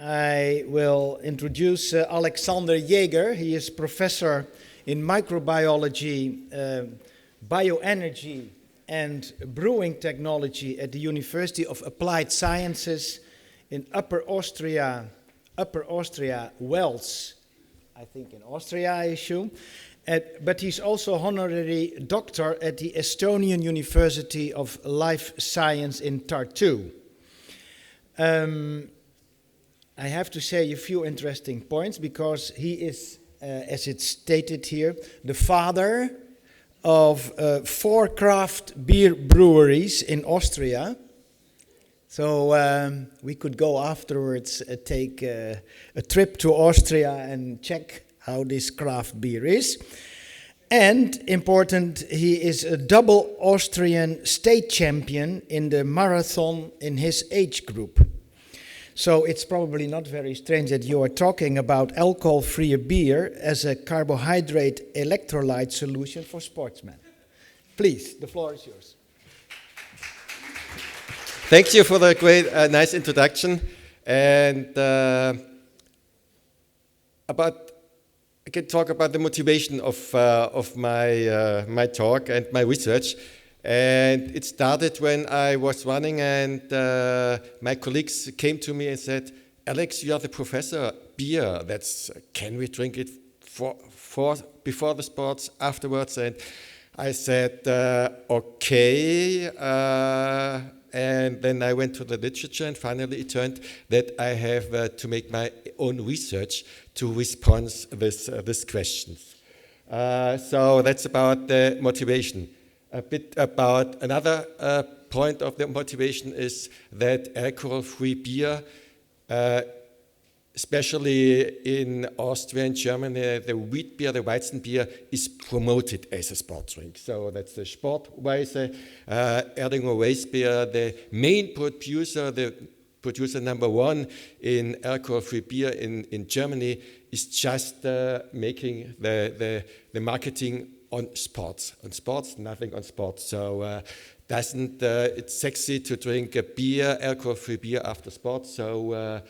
I will introduce Alexander Jäger. He is professor in microbiology, bioenergy, and brewing technology at the University of Applied Sciences in Upper Austria, Wels, I think in Austria, I assume. But he's also honorary doctor at the Estonian University of Life Science in Tartu. I have to say a few interesting points because he is, as it's stated here, the father of 4 craft beer breweries in Austria. So we could go afterwards, take a trip to Austria and check how this craft beer is. And important, he is a double Austrian state champion in the marathon in his age group. So it's probably not very strange that you are talking about alcohol-free beer as a carbohydrate-electrolyte solution for sportsmen. Please, the floor is yours. Thank you for the great, nice introduction. And I can talk about the motivation of my talk and my research. And it started when I was running, and my colleagues came to me and said, "Alex, you are the professor. Beer. Can we drink it before the sports, afterwards?" And I said, "Okay." And then I went to the literature, and finally it turned that I have to make my own research to respond these questions. So that's about the motivation. A bit about another point of the motivation is that alcohol-free beer, especially in Austria and Germany, the wheat beer, the Weizen beer, is promoted as a sports drink. So that's the Sportweise, Erdinger Weißbier, the main producer, the producer number 1 in alcohol-free beer in Germany, is just making the marketing on sports, nothing on sports. So it's sexy to drink a beer, alcohol-free beer after sports. So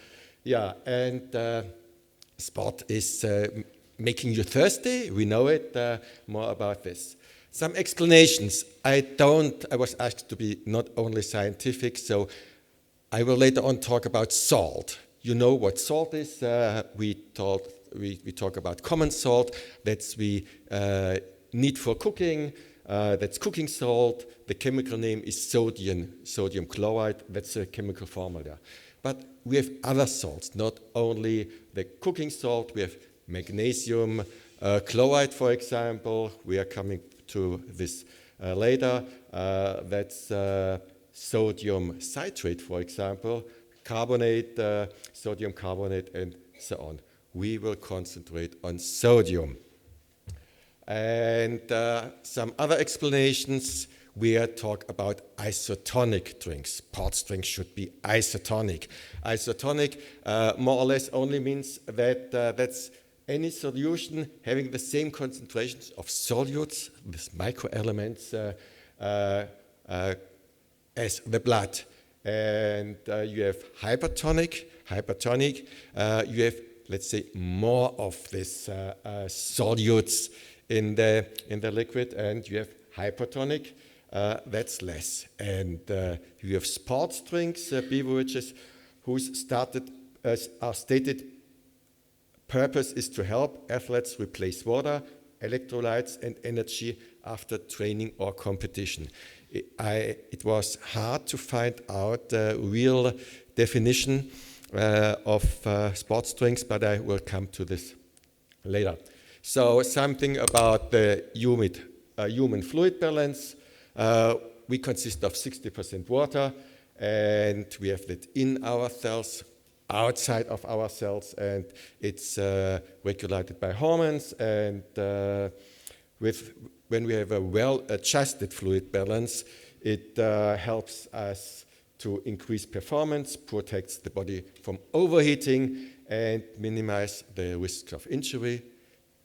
sport is making you thirsty. We know it. More about this. Some explanations. I was asked to be not only scientific, so I will later on talk about salt. You know what salt is. We talk about common salt. That's we need for cooking. That's cooking salt. The chemical name is sodium chloride. That's a chemical formula. But we have other salts, not only the cooking salt. We have magnesium chloride, for example. We are coming to this later. That's sodium citrate, for example, carbonate, sodium carbonate, and so on. We will concentrate on sodium. And some other explanations, we talk about isotonic drinks. Sports drinks should be isotonic. Isotonic more or less only means that that's any solution having the same concentrations of solutes, these microelements, as the blood. And you have hypertonic, you have, let's say, more of these solutes in the liquid, and you have hypertonic, that's less. And you have sports drinks, beverages, whose stated purpose is to help athletes replace water, electrolytes, and energy after training or competition. It was hard to find out the real definition of sports drinks, but I will come to this later. So something about the human fluid balance. We consist of 60% water, and we have that in our cells, outside of our cells, and it's regulated by hormones. And when we have a well-adjusted fluid balance, it helps us to increase performance, protects the body from overheating, and minimize the risk of injury.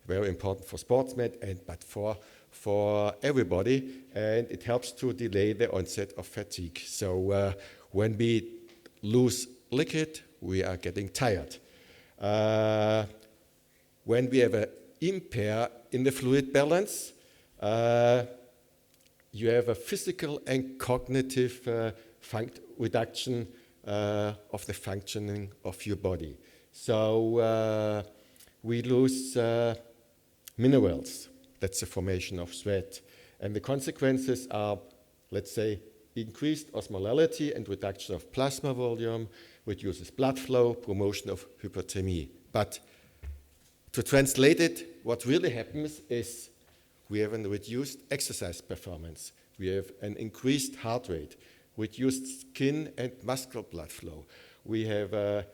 Very important for sportsmen, but for everybody, and it helps to delay the onset of fatigue. So when we lose liquid, we are getting tired. When we have an impair in the fluid balance, you have a physical and cognitive reduction of the functioning of your body. So we lose minerals. That's the formation of sweat. And the consequences are, let's say, increased osmolality and reduction of plasma volume, reduces blood flow, promotion of hyperthermia. But to translate it, what really happens is we have a reduced exercise performance. We have an increased heart rate, reduced skin and muscle blood flow. We have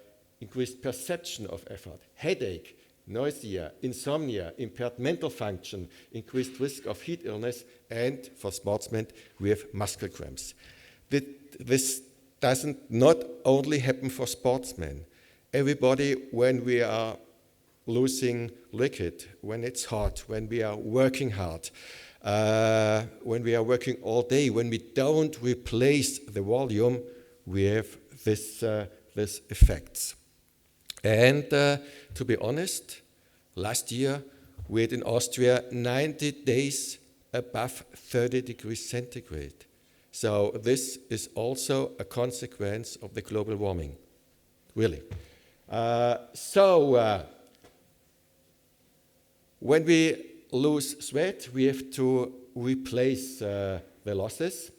increased perception of effort, headache, nausea, insomnia, impaired mental function, increased risk of heat illness, and for sportsmen, we have muscle cramps. This doesn't not only happen for sportsmen. Everybody, when we are losing liquid, when it's hot, when we are working hard, when we are working all day, when we don't replace the volume, we have this effects. And to be honest, last year we had in Austria 90 days above 30 degrees centigrade. So this is also a consequence of the global warming, really. When we lose sweat, we have to replace the losses,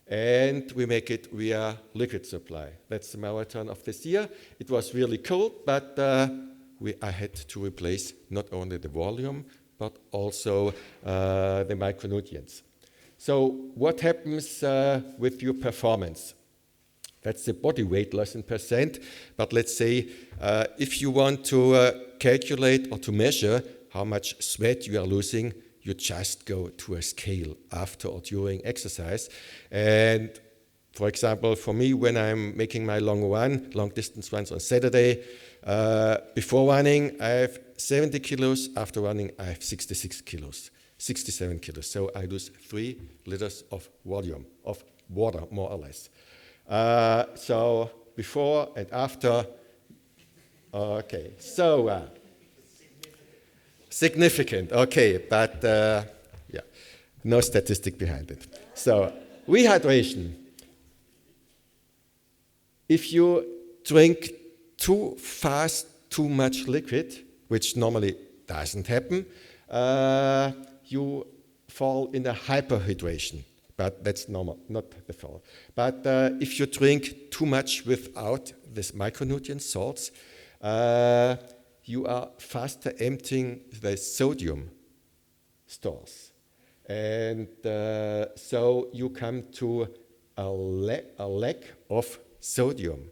and we make it via liquid supply. That's the marathon of this year. It was really cold, but I had to replace not only the volume, but also the micronutrients. So what happens with your performance? That's the body weight loss in percent, but let's say if you want to calculate or to measure how much sweat you are losing, you just go to a scale after or during exercise. And for example, for me, when I'm making my long distance runs on Saturday, before running, I have 70 kilos. After running, I have 66 kilos, 67 kilos. So I lose 3 liters of volume, of water, more or less. So before and after, okay. So significant, okay, but yeah, no statistic behind it. So rehydration. If you drink too fast, too much liquid, which normally doesn't happen, you fall in a hyperhydration. But that's normal, not the fall. But if you drink too much without this micronutrient salts, you are faster emptying the sodium stores. And so you come to a lack of sodium,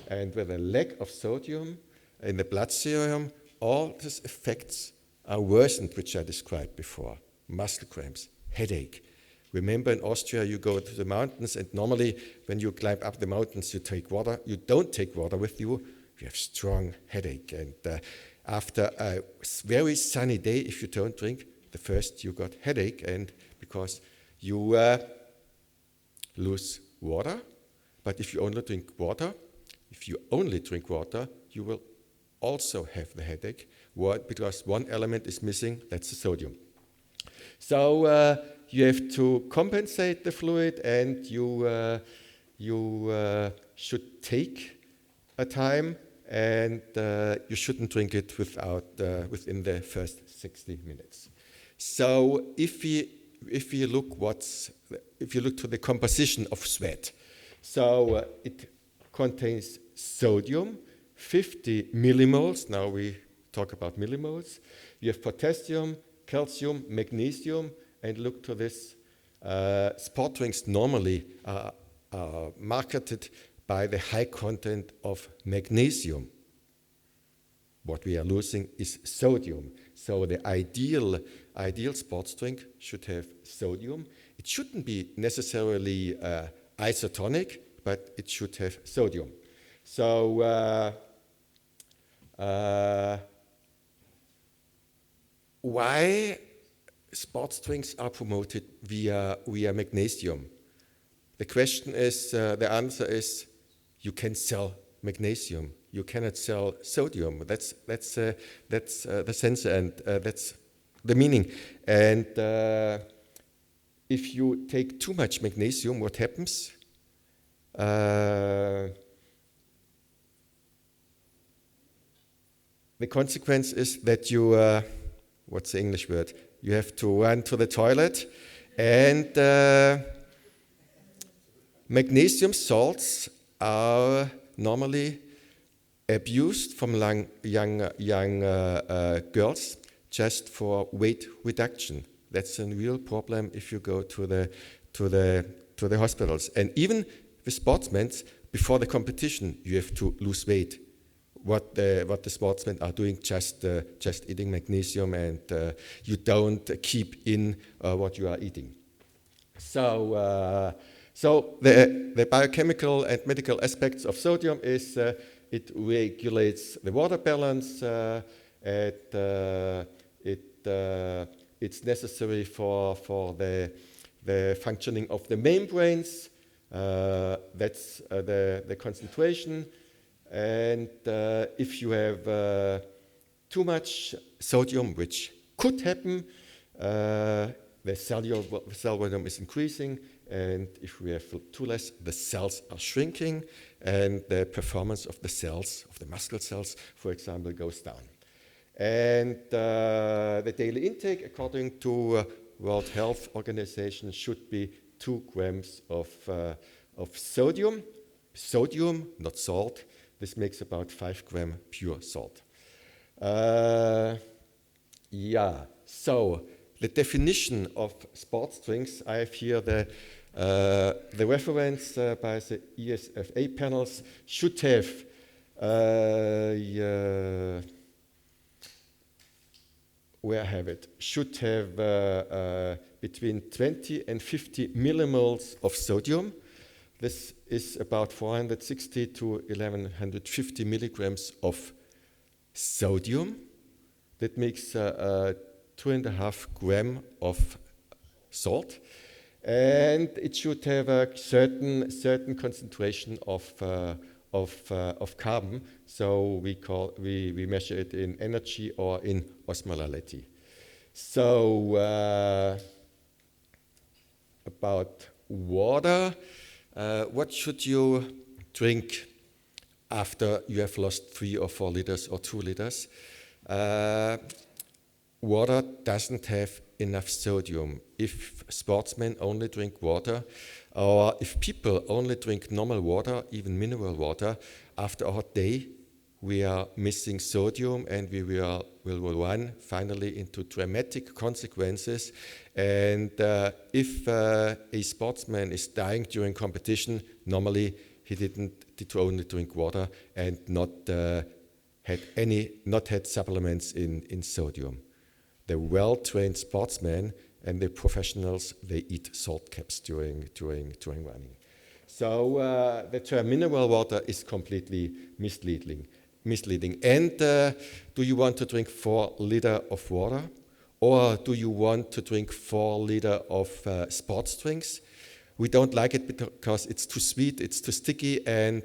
And with a lack of sodium in the blood serum, all these effects are worsened, which I described before. Muscle cramps, headache. Remember, in Austria, you go to the mountains, and normally when you climb up the mountains, you take water. You don't take water with you. You have strong headache. And after a very sunny day, if you don't drink, the first you got headache, and because you lose water. But if you only drink water, you will also have the headache. Because one element is missing, that's the sodium. So you have to compensate the fluid, and you should take a time, and you shouldn't drink it within the first 60 minutes. So if you look to the composition of sweat, so it contains sodium, 50 millimoles. Now we talk about millimoles. You have potassium, calcium, magnesium, and look to this. Sport drinks normally are marketed by the high content of magnesium. What we are losing is sodium. So the ideal sports drink should have sodium. It shouldn't be necessarily isotonic, but it should have sodium. So why sports drinks are promoted via magnesium? The question is, the answer is, you can sell magnesium. You cannot sell sodium. That's the sense, and that's the meaning. And if you take too much magnesium, what happens? The consequence is that you, what's the English word? You have to run to the toilet, and magnesium salts are normally abused from young girls just for weight reduction. That's a real problem if you go to the hospitals. And even with sportsmen, before the competition, you have to lose weight. What the sportsmen are doing, just eating magnesium, and you don't keep in what you are eating. So the biochemical and medical aspects of sodium is it regulates the water balance. It's necessary for the functioning of the membranes. That's the concentration. And if you have too much sodium, which could happen, the cell volume is increasing, and if we have too less, the cells are shrinking, and the performance of the cells, of the muscle cells, for example, goes down. And the daily intake, according to World Health Organization, should be 2 grams of sodium. Sodium, not salt. This makes about 5 grams pure salt. So the definition of sports drinks, I have here the reference by the ESFA panels, should have where I have it, should have between 20 and 50 millimoles of sodium. This is about 460 to 1150 milligrams of sodium. That makes 2.5 grams of salt. And it should have a certain concentration of carbon. So we measure it in energy or in osmolality. So about water. What should you drink after you have lost 3 or 4 liters or 2 liters? Water doesn't have enough sodium. If sportsmen only drink water, or if people only drink normal water, even mineral water, after a hot day, we are missing sodium, and we will run finally into dramatic consequences. And if a sportsman is dying during competition, normally he did only drink water and not had supplements in sodium. The well-trained sportsmen and the professionals, they eat salt caps during running. So the term mineral water is completely misleading. And do you want to drink 4 liters of water? Or do you want to drink 4 liters of sports drinks? We don't like it because it's too sweet, it's too sticky, and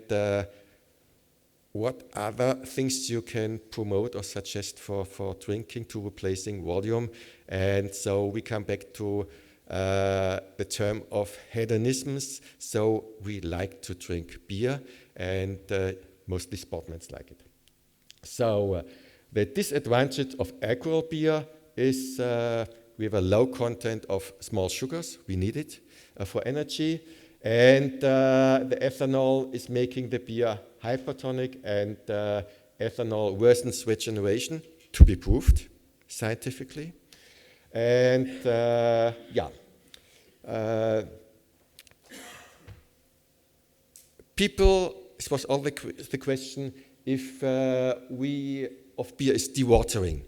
what other things you can promote or suggest for drinking to replacing volume? And so we come back to the term of hedonisms. So we like to drink beer, and mostly sportsmen like it. So the disadvantage of alcohol beer is we have a low content of small sugars. We need it for energy. And the ethanol is making the beer hypertonic, and ethanol worsens regeneration, to be proved scientifically. And people, this was all the question, if beer is dewatering.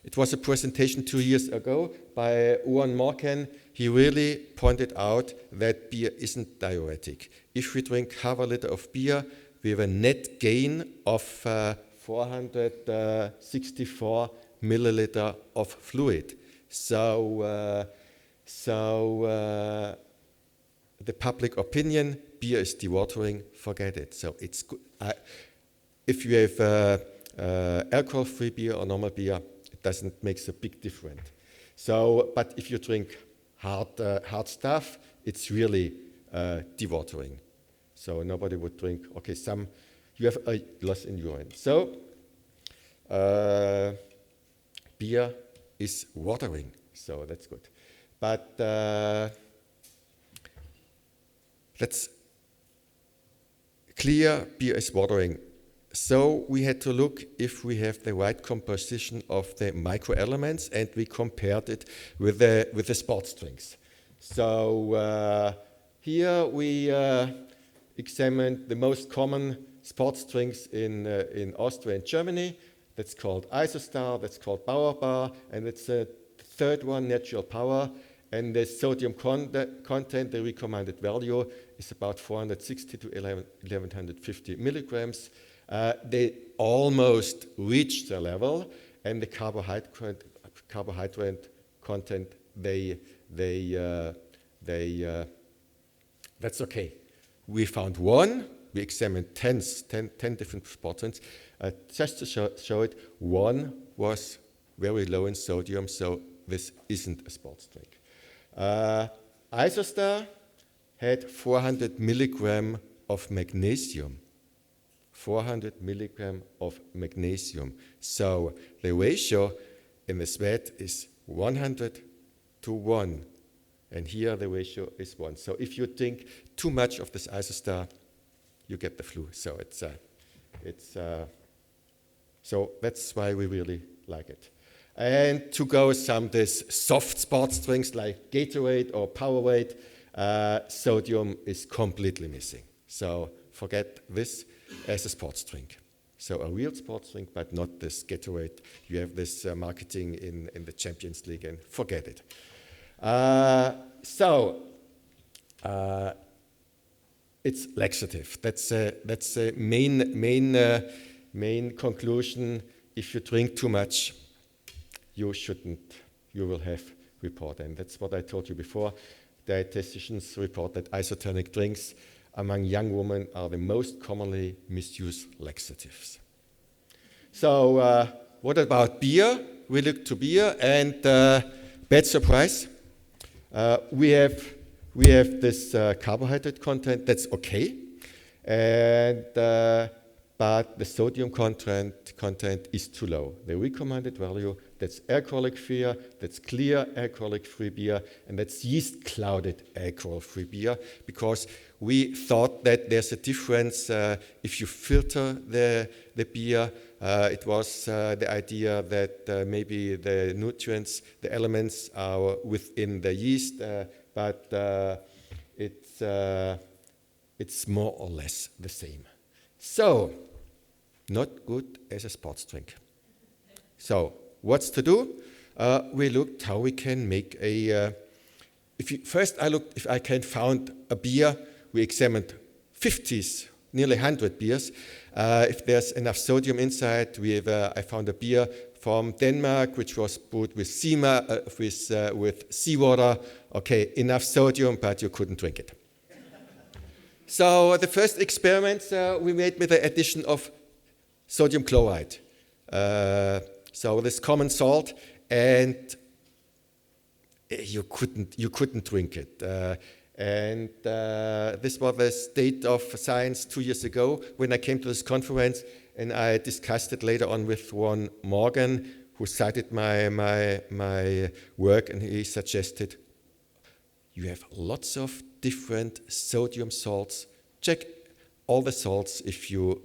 It was a presentation 2 years ago by Owen Morgan. He really pointed out that beer isn't diuretic. If we drink half a liter of beer, we have a net gain of 464 milliliter of fluid. So the public opinion, beer is dewatering, forget it. So it's good. If you have alcohol-free beer or normal beer, it doesn't make a big difference. So, but if you drink hard stuff, it's really dewatering. So nobody would drink. Okay, you have a loss in urine. So beer is watering. So that's good. But that's clear. Beer is watering. So we had to look if we have the right composition of the microelements, and we compared it with the sports drinks. So here we examined the most common sports drinks in Austria and Germany. That's called Isostar, that's called Bauer Bar, and it's the third one, Natural Power. And the sodium content, the recommended value, is about 460 to 1150 milligrams. They almost reached the level, and the carbohydrate content, that's okay. We found one. We examined 10 different sports drinks. Just to show it, one was very low in sodium, so this isn't a sports drink. Isostar had 400 milligram of magnesium. 400 milligram of magnesium. So the ratio in the sweat is 100 to 1. And here the ratio is 1. So if you drink too much of this Isostar, you get the flu. So so that's why we really like it. And to go some this soft sports drinks like Gatorade or Powerade, sodium is completely missing. So forget this as a sports drink. So a real sports drink, but not this Gatorade. You have this marketing in the Champions League, and forget it. It's laxative. That's the main conclusion. If you drink too much, you will have report. And that's what I told you before. Dietitians report that isotonic drinks among young women are the most commonly misused laxatives. So what about beer? We look to beer, and bad surprise. We have this carbohydrate content. That's okay, and but the sodium content is too low. The recommended value, that's alcoholic-free, that's clear alcoholic-free beer, and that's yeast-clouded alcohol-free beer, because we thought that there's a difference if you filter the beer. It was the idea that maybe the nutrients, the elements are within the yeast, but it's more or less the same. So, not good as a sports drink. So, what's to do? We looked how we can make a. First, I looked if I can find a beer. We examined 50s, nearly 100 beers. If there's enough sodium inside, I found a beer from Denmark, which was brewed with seawater. Okay, enough sodium, but you couldn't drink it. So the first experiments we made with the addition of sodium chloride. So this common salt, and you couldn't drink it. And this was the state of science 2 years ago when I came to this conference, and I discussed it later on with Ron Morgan, who cited my work, and he suggested you have lots of different sodium salts. Check all the salts if you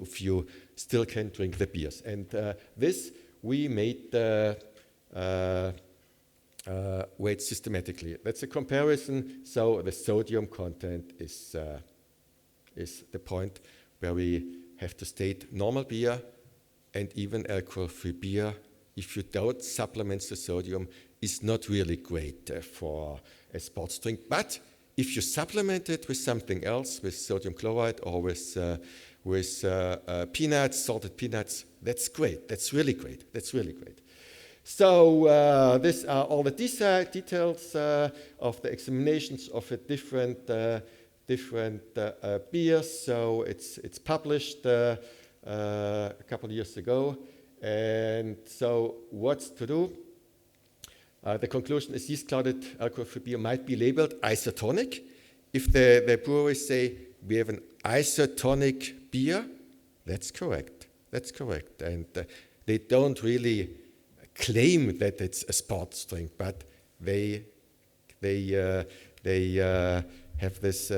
still can drink the beers. And this we made weight systematically. That's a comparison. So the sodium content is the point where we have to state normal beer and even alcohol-free beer, if you don't supplement the sodium, is not really great for a sports drink. But if you supplement it with something else, with sodium chloride or with peanuts, salted peanuts, that's great. That's really great. That's really great. So these are all the details of the examinations of the different beers. So it's published a couple of years ago. And so what's to do? The conclusion is yeast-clouded alcohol-free beer might be labeled isotonic. If the brewers say we have an isotonic beer, that's correct. That's correct. And they don't really claim that it's a sports drink, but they have this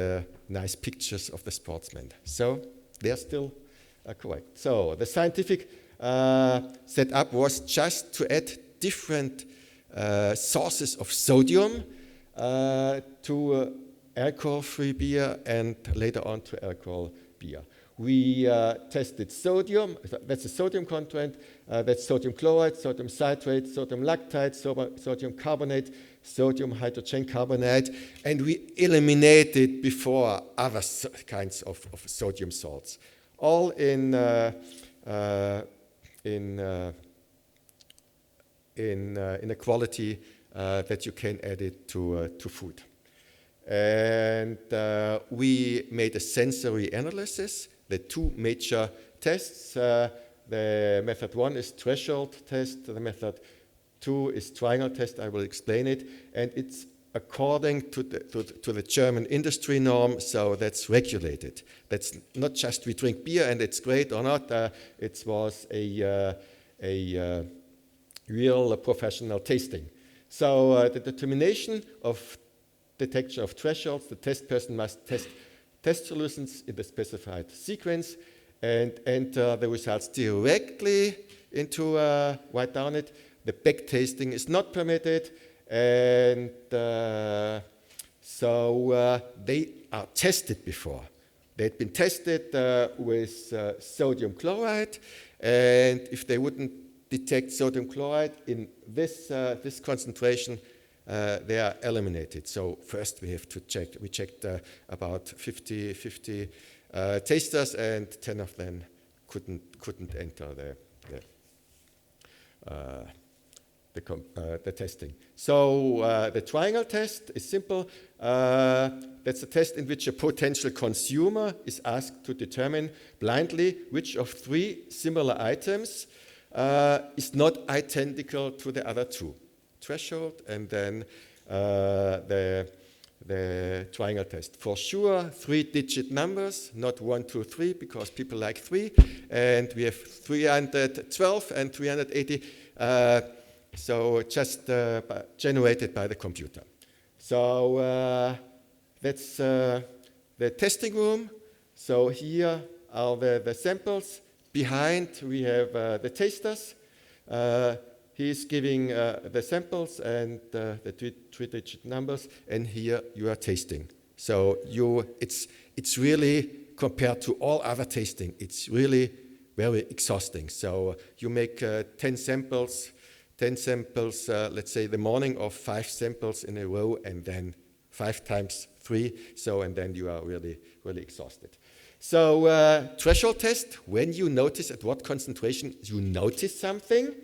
nice pictures of the sportsmen. So they're still correct. So the scientific setup was just to add different sources of sodium to alcohol-free beer and later on to alcohol beer. We tested sodium, that's the sodium content, that's sodium chloride, sodium citrate, sodium lactate, sodium carbonate, sodium hydrogen carbonate, and we eliminated before other kinds of sodium salts, all in a quality that you can add it to food. And we made a sensory analysis. The two major tests, the method 1 is threshold test, the method 2 is triangle test, I will explain it, and it's according to the German industry norm, so that's regulated. That's not just we drink beer and it's great or not, it was a real professional tasting. So the determination of detection of thresholds, the test person must test solutions in the specified sequence and enter the results directly into write down it. The back tasting is not permitted, and so they are tested before. They'd been tested with sodium chloride, and if they wouldn't detect sodium chloride in this concentration, they are eliminated. So first we have to check. We checked about 50 tasters, and 10 of them couldn't enter the testing. So the triangle test is simple. That's a test in which a potential consumer is asked to determine blindly which of 3 similar items is not identical to the other 2. Threshold and then the triangle test. For sure, 3-digit numbers, not 1, 2, 3, because people like 3, and we have 312 and 380, so just generated by the computer. So that's the testing room. So here are the samples. Behind we have the tasters. He's giving the samples and the 3-digit numbers, and here you are tasting. So it's really, compared to all other tasting, it's really very exhausting. So you make 10 samples, let's say the morning of 5 samples in a row, and then 5 times 3, so and then you are really, really exhausted. So threshold test, when you notice at what concentration you notice something,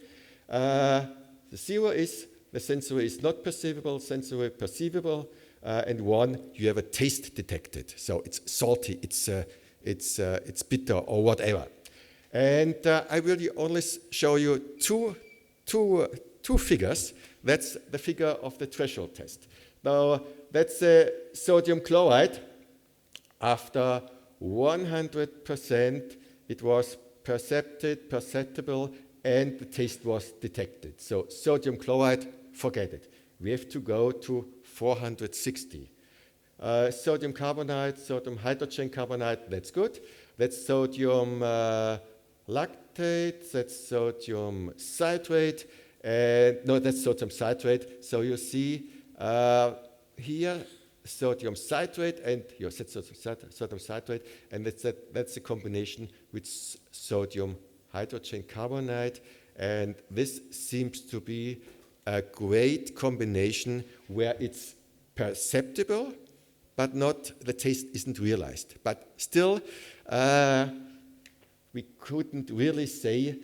the 0 is the sensory is not perceivable, sensory perceivable, and 1 you have a taste detected. So it's salty, it's bitter or whatever. And I will only show you two figures. That's the figure of the threshold test. Now that's sodium chloride. After 100%, it was perceptible, and the taste was detected. So sodium chloride, forget it. We have to go to 460. Sodium carbonate, sodium hydrogen carbonate, that's good. That's sodium lactate, that's sodium citrate, and no, that's sodium citrate. So you see here sodium citrate and your sodium citrate, and that's a combination with sodium hydrogen carbonate, and this seems to be a great combination where it's perceptible, but not the taste isn't realized. But still, we couldn't really say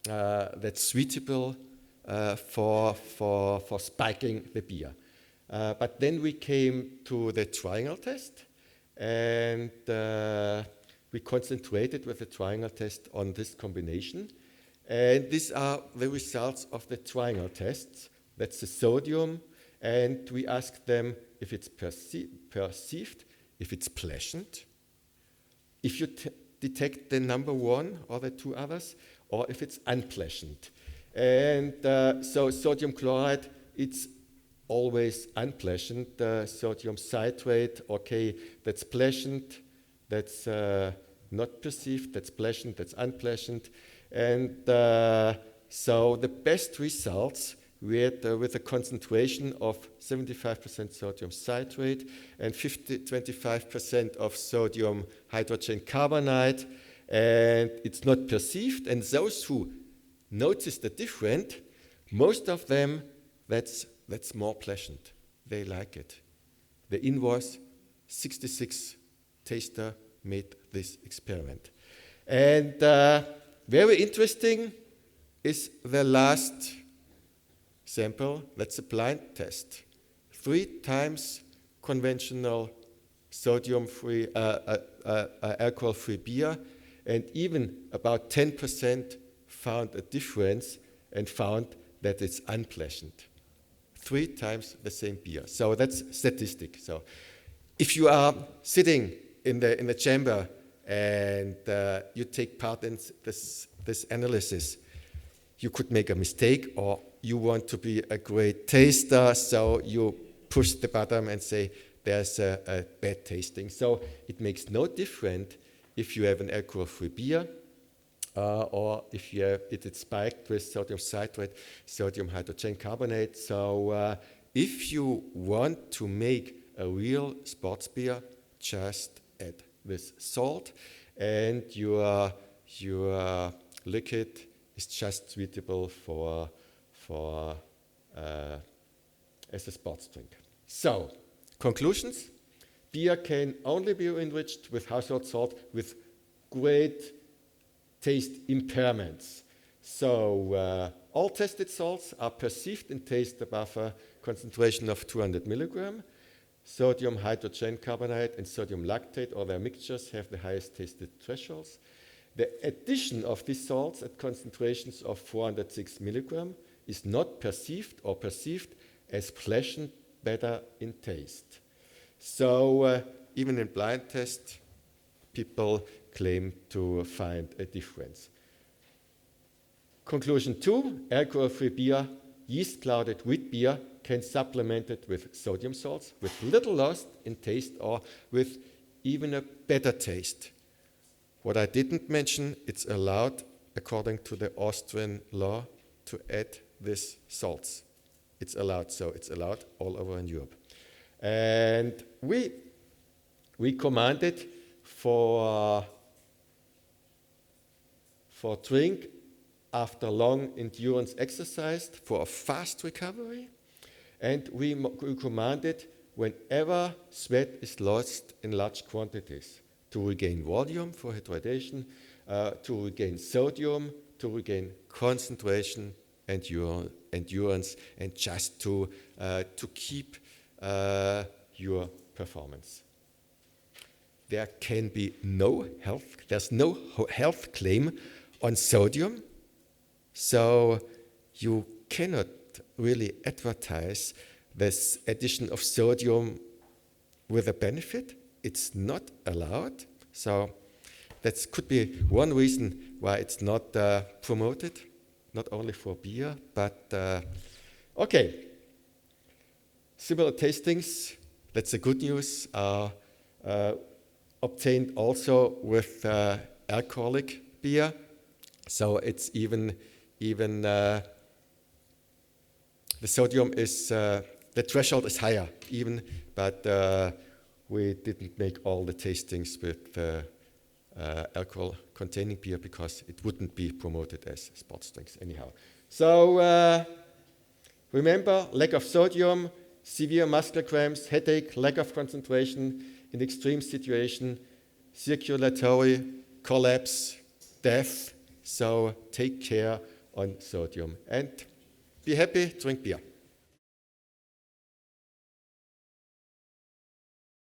that's suitable for spiking the beer. But then we came to the triangle test, and we concentrated with the triangle test on this combination. And these are the results of the triangle tests. That's the sodium, and we asked them if it's perceived, if it's pleasant, if you detect the number one or the two others, or if it's unpleasant. And so sodium chloride, it's always unpleasant. Sodium citrate, okay, that's pleasant, that's not perceived, that's pleasant, that's unpleasant. And so the best results we had with a concentration of 75% sodium citrate and 25% of sodium hydrogen carbonate, and it's not perceived. And those who notice the difference, most of them, that's more pleasant. They like it. The invoice 66 taster made this experiment. And very interesting is the last sample. That's a blind test. 3 times conventional sodium-free, alcohol-free beer, and even about 10% found a difference and found that it's unpleasant. 3 times the same beer. So that's statistic. So if you are sitting in the chamber and you take part in this analysis, you could make a mistake, or you want to be a great taster, so you push the button and say there's a bad tasting. So it makes no difference if you have an alcohol-free beer or if it's spiked with sodium citrate, sodium hydrogen carbonate. So if you want to make a real sports beer, just add this salt, and your liquid is just suitable for as a sports drink. So, conclusions: beer can only be enriched with household salt with great taste impairments. So, all tested salts are perceived in taste above a concentration of 200 milligram. Sodium hydrogen carbonate and sodium lactate or their mixtures have the highest tasted thresholds. The addition of these salts at concentrations of 406 milligram is not perceived or perceived as pleasant, better in taste. So even in blind tests, people claim to find a difference. Conclusion 2, alcohol-free beer, yeast-clouded wheat beer can supplement it with sodium salts with little loss in taste or with even a better taste. What I didn't mention, it's allowed, according to the Austrian law, to add these salts. It's allowed, so it's allowed all over in Europe. And we commanded for drink after long endurance exercise for a fast recovery. And we commanded whenever sweat is lost in large quantities to regain volume for hydration, to regain sodium, to regain concentration, endurance, and just to keep your performance. There can be there's no health claim on sodium, so you cannot really advertise this addition of sodium with a benefit. It's not allowed, so that could be one reason why it's not promoted, not only for beer, but okay. Similar tastings, that's the good news, are obtained also with alcoholic beer. So it's even the sodium is, the threshold is higher even, but we didn't make all the tastings with alcohol-containing beer because it wouldn't be promoted as sports drinks anyhow. So remember, lack of sodium, severe muscle cramps, headache, lack of concentration, in extreme situation, circulatory collapse, death. So take care on sodium and be happy, drink beer.